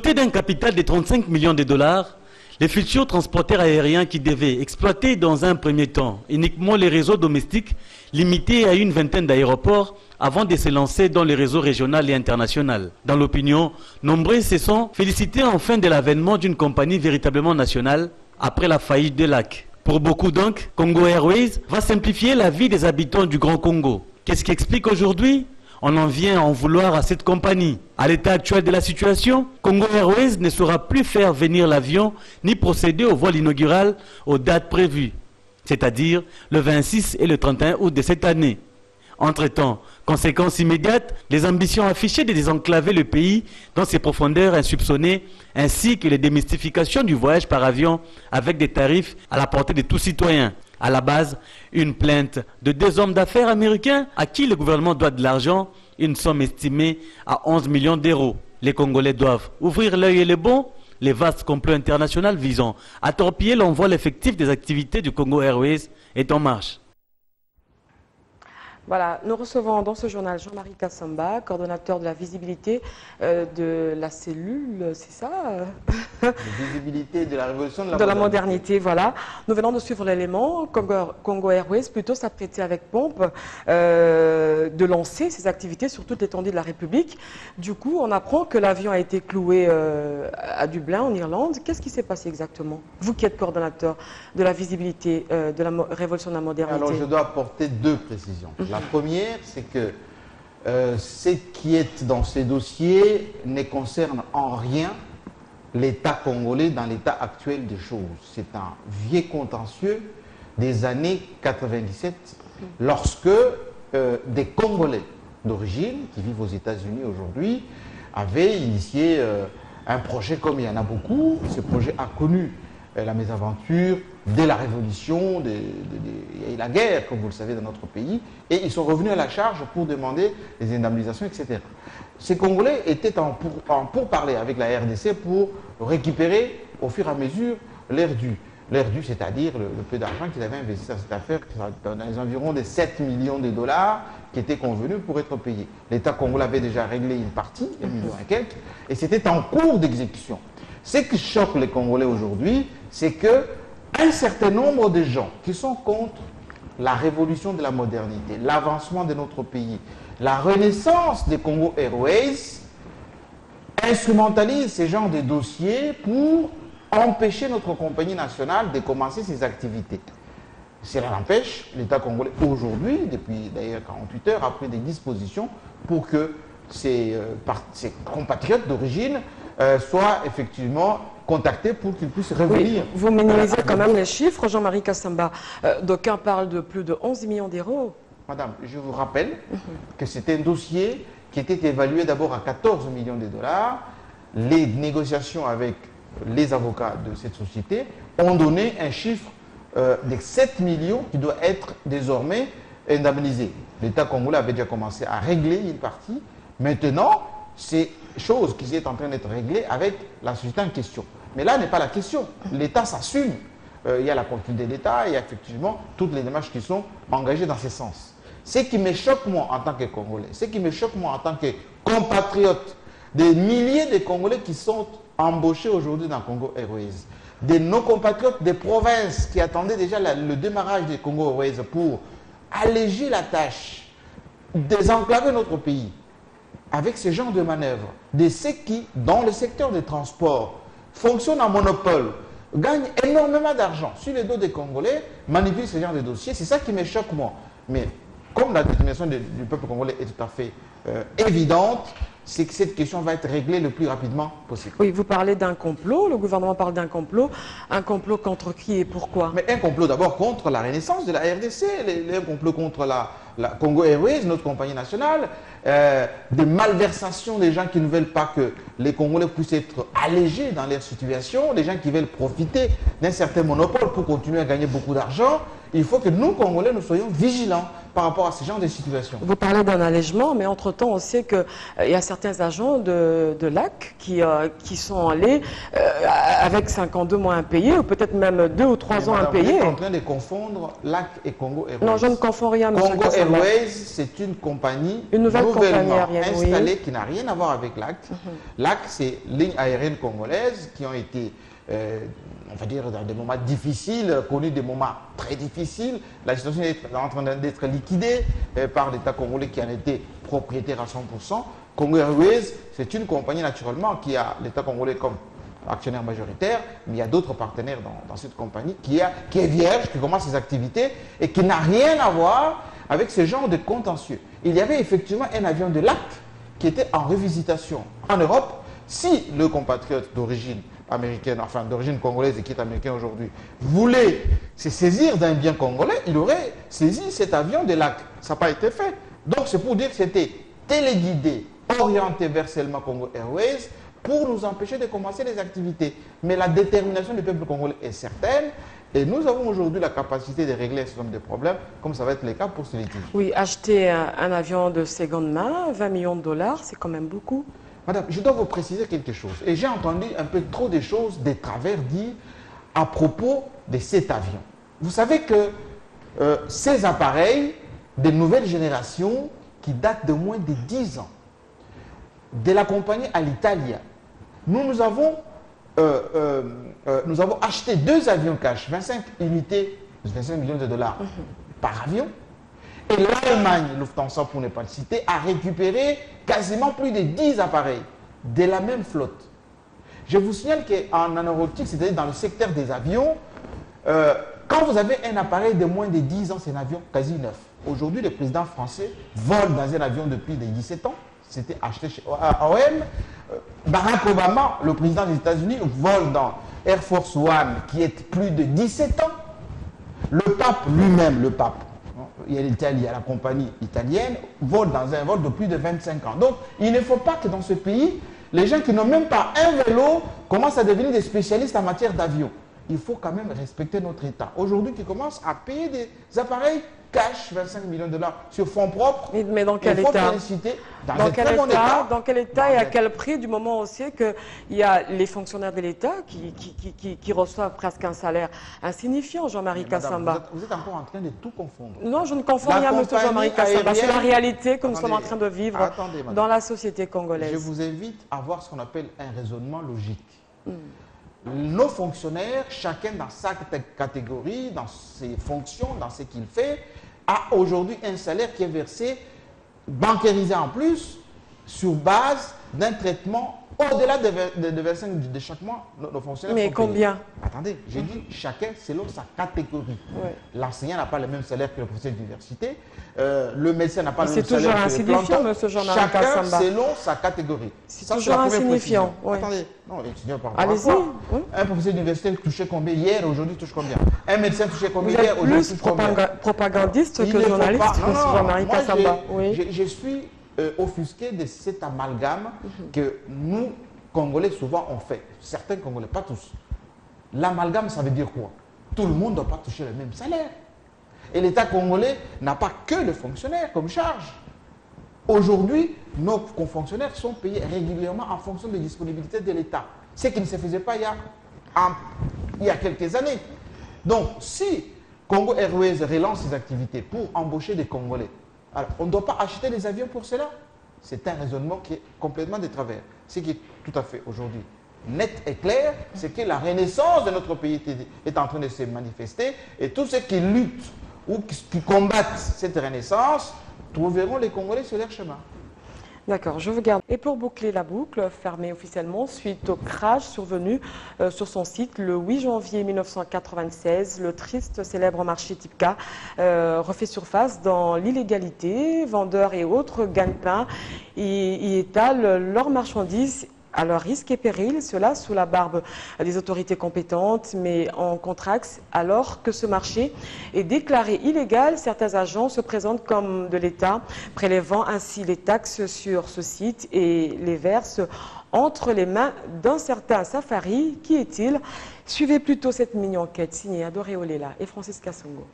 Dotés d'un capital de 35 millions de dollars, les futurs transporteurs aériens qui devaient exploiter dans un premier temps uniquement les réseaux domestiques limités à une vingtaine d'aéroports avant de se lancer dans les réseaux régional et international. Dans l'opinion, nombreux se sont félicités enfin de l'avènement d'une compagnie véritablement nationale après la faillite de l'AC. Pour beaucoup donc, Congo Airways va simplifier la vie des habitants du Grand Congo. Qu'est-ce qui explique aujourd'hui ? On en vient à en vouloir à cette compagnie. À l'état actuel de la situation, Congo Airways ne saura plus faire venir l'avion ni procéder au vol inaugural aux dates prévues, c'est-à-dire le 26 et le 31 août de cette année. Entre-temps, conséquence immédiate, les ambitions affichées de désenclaver le pays dans ses profondeurs insoupçonnées, ainsi que les démystifications du voyage par avion avec des tarifs à la portée de tout citoyen. À la base, une plainte de 2 hommes d'affaires américains à qui le gouvernement doit de l'argent, une somme estimée à 11 millions d'euros. Les Congolais doivent ouvrir l'œil et le bon. Les vastes complots internationaux visant à torpiller l'envol effectif des activités du Congo Airways est en marche. Voilà, nous recevons dans ce journal Jean-Marie Kassamba, coordonnateur de la visibilité de la cellule, c'est ça La visibilité de la révolution de la modernité, voilà. Nous venons de suivre l'élément. Congo Airways plutôt s'apprêtait avec pompe de lancer ses activités sur toute l'étendue de la République. Du coup, on apprend que l'avion a été cloué à Dublin, en Irlande. Qu'est-ce qui s'est passé exactement? Vous qui êtes coordonnateur de la visibilité de la révolution de la modernité. Alors, je dois apporter 2 précisions. La première, c'est que ce qui est dans ces dossiers ne concerne en rien l'État congolais dans l'état actuel des choses. C'est un vieux contentieux des années 97, lorsque des Congolais d'origine, qui vivent aux États-Unis aujourd'hui, avaient initié un projet comme il y en a beaucoup. Ce projet a connu la mésaventure dès la révolution, il y a eu la guerre, comme vous le savez, dans notre pays, et ils sont revenus à la charge pour demander des indemnisations, etc. Ces Congolais étaient en pourparlers avec la RDC pour récupérer au fur et à mesure l'air dû. L'air dû, c'est-à-dire le peu d'argent qu'ils avaient investi dans cette affaire, dans les environs de 7 millions de dollars qui étaient convenus pour être payés. L'État congolais avait déjà réglé une partie, 1 million et quelques, et c'était en cours d'exécution. Ce qui choque les Congolais aujourd'hui, c'est qu'un certain nombre de gens qui sont contre la révolution de la modernité, l'avancement de notre pays, la renaissance des Congo Airways, instrumentalisent ces genres de dossiers pour empêcher notre compagnie nationale de commencer ses activités. Cela n'empêche, l'État congolais aujourd'hui, depuis d'ailleurs 48 heures, a pris des dispositions pour que ses compatriotes d'origine soient effectivement contactés pour qu'ils puissent revenir. Oui, vous minimisez quand même les chiffres, Jean-Marie Kassamba. D'aucuns parlent de plus de 11 millions d'euros. Madame, je vous rappelle que c'était un dossier qui était évalué d'abord à 14 millions de dollars. Les négociations avec les avocats de cette société ont donné un chiffre de 7 millions qui doit être désormais indemnisé. L'État congolais avait déjà commencé à régler une partie. Maintenant, c'est chose qui est en train d'être réglée avec la société en question. Mais là n'est pas la question. L'État s'assume. Il y a la politique de l'État, il y a effectivement toutes les démarches qui sont engagées dans ce sens. Ce qui me choque moi en tant que Congolais, ce qui me choque moi en tant que compatriote, des milliers de Congolais qui sont embauchés aujourd'hui dans Congo Airways, de nos compatriotes des provinces qui attendaient déjà le démarrage des Congo Airways pour alléger la tâche, désenclaver notre pays, avec ce genre de manœuvres, de ceux qui, dans le secteur des transports, fonctionnent en monopole, gagnent énormément d'argent sur les dos des Congolais, manipulent ce genre de dossiers. C'est ça qui me choque, moi. Mais comme la détermination du peuple congolais est tout à fait évidente, c'est que cette question va être réglée le plus rapidement possible. Oui, vous parlez d'un complot, le gouvernement parle d'un complot. Un complot contre qui et pourquoi? Mais un complot d'abord contre la renaissance de la RDC, un complot contre la Congo Airways, notre compagnie nationale, des malversations des gens qui ne veulent pas que les Congolais puissent être allégés dans leur situation, des gens qui veulent profiter d'un certain monopole pour continuer à gagner beaucoup d'argent. Il faut que nous, Congolais, nous soyons vigilants par rapport à ce genre de situation. Vous parlez d'un allègement, mais entre-temps, on sait qu'il y a certains agents de LAC qui sont allés avec 52 mois impayés, ou peut-être même 2 ou 3 ans impayés. Vous êtes en train de confondre LAC et Congo Airways. Non, je ne confonds rien, M. Congo Airways, c'est une compagnie nouvellement installée qui n'a rien à voir avec LAC. LAC, c'est lignes aériennes congolaises qui ont été, on va dire, dans des moments difficiles, connu des moments très difficiles. La situation est en train d'être liquidée par l'État congolais qui en était propriétaire à 100%. Congo Airways, c'est une compagnie naturellement qui a l'État congolais comme actionnaire majoritaire, mais il y a d'autres partenaires dans cette compagnie qui est vierge, qui commence ses activités et qui n'a rien à voir avec ce genre de contentieux. Il y avait effectivement un avion de LAC qui était en revisitation en Europe. Si le compatriote d'origine américaine, enfin d'origine congolaise et qui est américain aujourd'hui, voulait se saisir d'un bien congolais, il aurait saisi cet avion de LAC. Ça n'a pas été fait. Donc c'est pour dire que c'était téléguidé, orienté vers seulement Congo Airways pour nous empêcher de commencer les activités. Mais la détermination du peuple congolais est certaine et nous avons aujourd'hui la capacité de régler ce genre de problèmes, comme ça va être le cas pour ce litige. Oui, acheter un avion de seconde main, 20 millions de dollars, c'est quand même beaucoup. Madame, je dois vous préciser quelque chose. Et j'ai entendu un peu trop de choses, des travers dits à propos de cet avion. Vous savez que ces appareils de nouvelle génération qui datent de moins de 10 ans, de la compagnie Alitalia, nous avons acheté 2 avions cash, 25 unités, 25 millions de dollars par avion. Et l'Allemagne, Lufthansa pour ne pas le citer, a récupéré quasiment plus de 10 appareils de la même flotte. Je vous signale qu'en aéronautique, c'est-à-dire dans le secteur des avions, quand vous avez un appareil de moins de 10 ans, c'est un avion quasi neuf. Aujourd'hui, le président français vole dans un avion depuis 17 ans. C'était acheté chez OM. Barack Obama, le président des États-Unis, vole dans Air Force One qui est plus de 17 ans. Le pape lui-même, il y a la compagnie italienne, vole dans un vol de plus de 25 ans. Donc, il ne faut pas que dans ce pays, les gens qui n'ont même pas un vélo commencent à devenir des spécialistes en matière d'avion. Il faut quand même respecter notre État. Aujourd'hui, qui commence à payer des appareils cash, 25 millions de dollars sur fonds propres. Mais dans quel état? Dans quel état et à quel prix, du moment aussi qu'il y a les fonctionnaires de l'État qui reçoivent presque un salaire insignifiant, Jean-Marie Kassamba. Vous êtes encore en train de tout confondre. Non, je ne confonds rien, M. Jean-Marie Kassamba. C'est la réalité que nous sommes en train de vivre dans la société congolaise. Je vous invite à voir ce qu'on appelle un raisonnement logique. Nos fonctionnaires, chacun dans sa catégorie, dans ses fonctions, dans ce qu'il fait, a aujourd'hui un salaire qui est versé, bancarisé en plus, sur base d'un traitement au-delà de 25 de chaque mois, nos fonctionnaires. Mais combien? Attendez, j'ai dit chacun selon sa catégorie. Ouais. L'enseignant n'a pas le même salaire que le professeur d'université, le médecin n'a pas le même salaire que le planton. C'est toujours insignifiant, M. Jean-Marie Kassamba. Chacun selon sa catégorie. C'est toujours insignifiant. Ouais. Attendez, non, l'étudiant par Allez-y. Un professeur d'université touchait combien hier, aujourd'hui touche combien? Un médecin touchait combien hier, aujourd'hui touche combien? Vous êtes plus propagandiste que journaliste, M. Jean-Marie Kassamba. Je suis offusqué de cet amalgame que nous, Congolais, souvent on fait. Certains Congolais, pas tous. L'amalgame, ça veut dire quoi? Tout le monde ne doit pas toucher le même salaire. Et l'État congolais n'a pas que les fonctionnaires comme charge. Aujourd'hui, nos fonctionnaires sont payés régulièrement en fonction des disponibilités de l'État. Ce qui ne se faisait pas il y a quelques années. Donc, si Congo Airways relance ses activités pour embaucher des Congolais, alors, on ne doit pas acheter des avions pour cela. C'est un raisonnement qui est complètement de travers. Ce qui est tout à fait aujourd'hui net et clair, c'est que la renaissance de notre pays est en train de se manifester et tous ceux qui luttent ou qui combattent cette renaissance trouveront les Congolais sur leur chemin. D'accord, je vous garde. Et pour boucler la boucle, fermée officiellement suite au crash survenu sur son site le 8 janvier 1996, le triste célèbre marché Tipka refait surface dans l'illégalité. Vendeurs et autres gagne-pain y étalent leurs marchandises à leur risque et péril, cela sous la barbe des autorités compétentes, mais en contre-axe, alors que ce marché est déclaré illégal, certains agents se présentent comme de l'État, prélevant ainsi les taxes sur ce site et les versent entre les mains d'un certain Safari. Qui est-il? Suivez plutôt cette mini-enquête signée Adoré Olela et Francis Kassongo.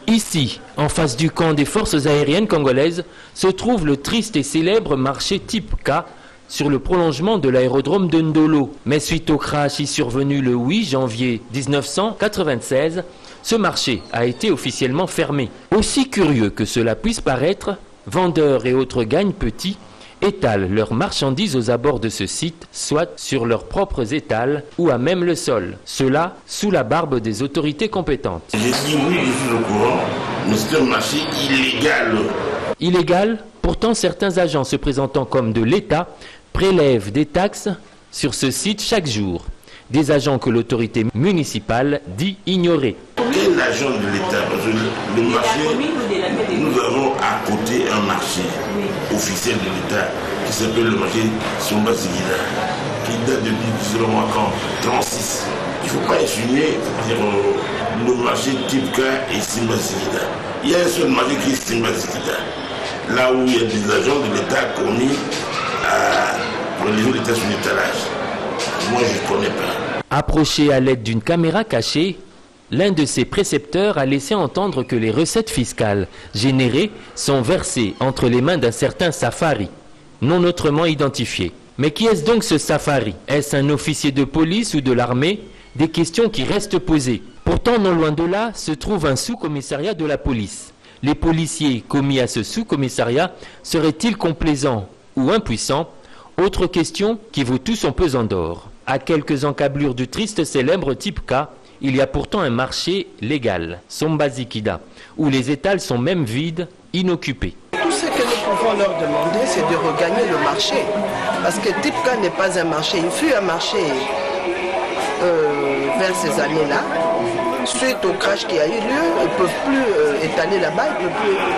Ici, en face du camp des forces aériennes congolaises, se trouve le triste et célèbre marché type K sur le prolongement de l'aérodrome de Ndolo. Mais suite au crash survenu le 8 janvier 1996, ce marché a été officiellement fermé. Aussi curieux que cela puisse paraître, vendeurs et autres gagne-petits étalent leurs marchandises aux abords de ce site, soit sur leurs propres étals ou à même le sol. Cela sous la barbe des autorités compétentes. J'ai dit oui, je suis au courant, mais c'est un marché illégal. Illégal, pourtant certains agents se présentant comme de l'État prélèvent des taxes sur ce site chaque jour. Des agents que l'autorité municipale dit ignorer. Quel agent de l'État? Parce que le marché, nous avons à côté un marché officiel de l'État qui s'appelle le marché Somba Sigida, qui date depuis, selon moi, quand 36. Il ne faut pas insinuer le marché type K et Simba Sigida. Il y a un seul marché qui est Simba Sigida, là où il y a des agents de l'État commis à religion de l'État sur l'étalage. Moi, je ne connais pas. Approché à l'aide d'une caméra cachée, l'un de ses précepteurs a laissé entendre que les recettes fiscales générées sont versées entre les mains d'un certain Safari, non autrement identifié. Mais qui est-ce donc ce Safari? Est-ce un officier de police ou de l'armée? Des questions qui restent posées. Pourtant, non loin de là, se trouve un sous-commissariat de la police. Les policiers commis à ce sous-commissariat seraient-ils complaisants ou impuissants? Autre question qui vaut tout son pesant d'or. À quelques encablures du triste célèbre type K, il y a pourtant un marché légal, Somba Zikida, où les étals sont même vides, inoccupés. Tout ce que nous pouvons leur demander, c'est de regagner le marché. Parce que type K n'est pas un marché. Il fut un marché vers ces années-là. Suite au crash qui a eu lieu, ils ne peuvent plus étaler là-bas,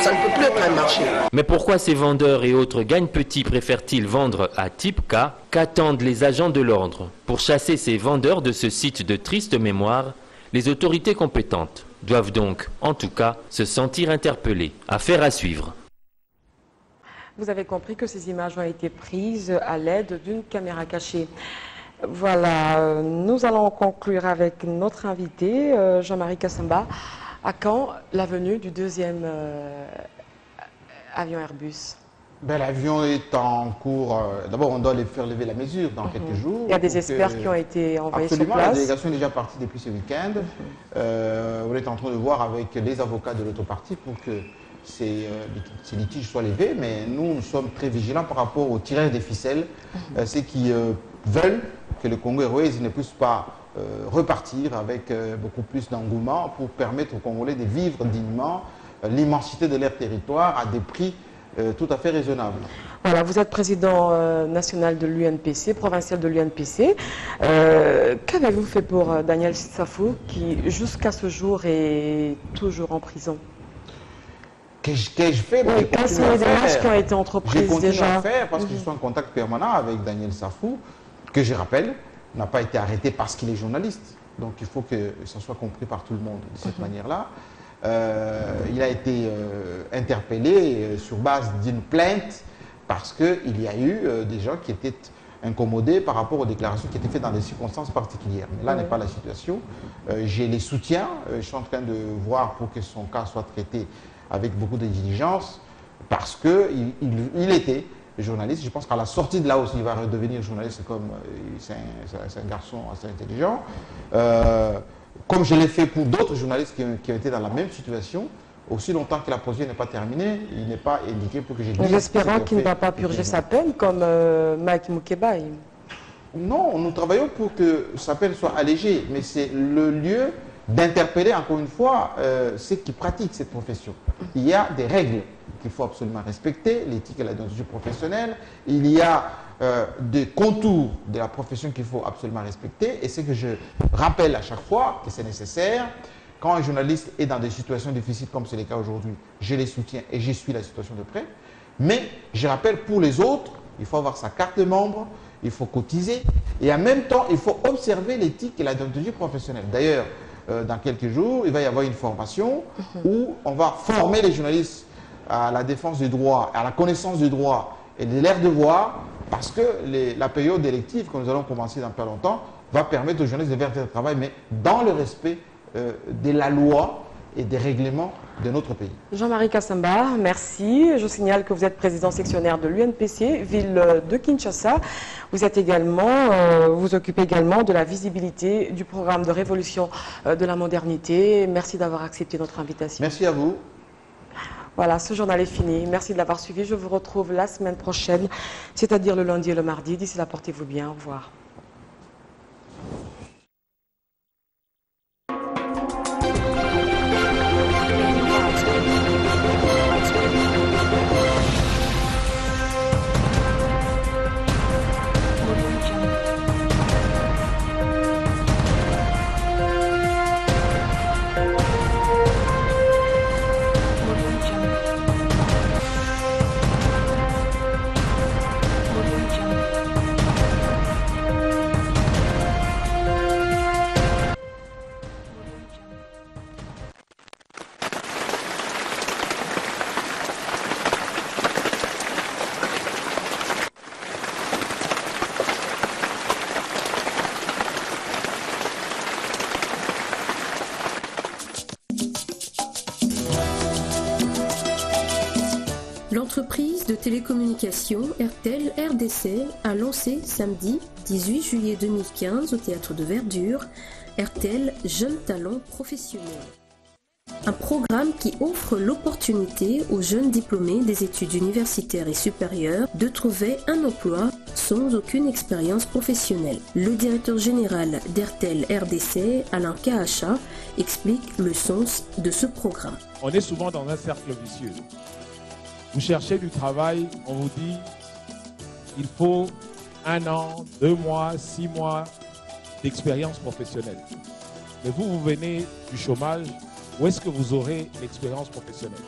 ça ne peut plus être un marché. Mais pourquoi ces vendeurs et autres gagne-petits préfèrent-ils vendre à type K? Qu'attendent les agents de l'ordre? Pour chasser ces vendeurs de ce site de triste mémoire, les autorités compétentes doivent donc, en tout cas, se sentir interpellées. Affaire à suivre. Vous avez compris que ces images ont été prises à l'aide d'une caméra cachée. Voilà, nous allons conclure avec notre invité, Jean-Marie Kassamba. À quand la venue du deuxième avion Airbus? L'avion est en cours. D'abord, on doit les faire lever la mesure dans quelques jours. Il y a des experts qui ont été envoyés sur place. La délégation est déjà partie depuis ce week-end. On est en train de voir avec les avocats de l'autre partie pour que ces litiges soient levés. Mais nous sommes très vigilants par rapport au tirage des ficelles. Ceux qui veulent que le Congo Airways ne puisse pas repartir avec beaucoup plus d'engouement pour permettre aux Congolais de vivre dignement l'immensité de leur territoire à des prix tout à fait raisonnables. Voilà, vous êtes président national de l'UNPC, provincial de l'UNPC. Qu'avez-vous fait pour Daniel Safou qui jusqu'à ce jour est toujours en prison? Qu'ai-je fait? Quelles sont les démarches qui ont été entreprises déjà? Je continue à faire parce que je suis en contact permanent avec Daniel Safou, que je rappelle, n'a pas été arrêté parce qu'il est journaliste. Donc il faut que ça soit compris par tout le monde de cette manière-là. Il a été interpellé sur base d'une plainte parce qu'il y a eu des gens qui étaient incommodés par rapport aux déclarations qui étaient faites dans des circonstances particulières. Mais là n'est pas la situation. J'ai les soutiens. Je suis en train de voir pour que son cas soit traité avec beaucoup de diligence parce qu'il était journaliste. Je pense qu'à la sortie de là aussi, il va redevenir journaliste comme c'est un garçon assez intelligent. Comme je l'ai fait pour d'autres journalistes qui ont été dans la même situation, aussi longtemps que la procédure n'est pas terminée, il n'est pas indiqué pour que j'ai dit... Nous espérons qu'il ne va pas purger sa peine comme Mike Mukeba. Non, nous travaillons pour que sa peine soit allégée, mais c'est le lieu d'interpeller encore une fois ceux qui pratiquent cette profession. Il y a des règles qu'il faut absolument respecter, l'éthique et la déontologie professionnelle. Il y a des contours de la profession qu'il faut absolument respecter. Et c'est que je rappelle à chaque fois que c'est nécessaire. Quand un journaliste est dans des situations difficiles comme c'est le cas aujourd'hui, je les soutiens et je suis la situation de près. Mais je rappelle pour les autres, il faut avoir sa carte de membre, il faut cotiser et en même temps, il faut observer l'éthique et la déontologie professionnelle. D'ailleurs, dans quelques jours, il va y avoir une formation où on va former les journalistes à la défense du droit, à la connaissance du droit et de leurs devoirs, parce que la période élective que nous allons commencer dans pas longtemps va permettre aux journalistes de faire leur travail, mais dans le respect de la loi et des règlements de notre pays. Jean-Marie Kassamba, merci. Je signale que vous êtes président sectionnaire de l'UNPC, ville de Kinshasa. Vous êtes également, vous occupez également de la visibilité du programme de révolution de la modernité. Merci d'avoir accepté notre invitation. Merci à vous. Voilà, ce journal est fini. Merci de l'avoir suivi. Je vous retrouve la semaine prochaine, c'est-à-dire le lundi et le mardi. D'ici là, portez-vous bien. Au revoir. L'entreprise de télécommunications RTL RDC a lancé samedi 18 juillet 2015 au Théâtre de Verdure RTL Jeunes Talents Professionnels. Un programme qui offre l'opportunité aux jeunes diplômés des études universitaires et supérieures de trouver un emploi sans aucune expérience professionnelle. Le directeur général d'RTL RDC, Alain Kahacha, explique le sens de ce programme. On est souvent dans un cercle vicieux. Vous cherchez du travail, on vous dit il faut 1 an, 2 mois, 6 mois d'expérience professionnelle. Mais vous venez du chômage, où est-ce que vous aurez l'expérience professionnelle?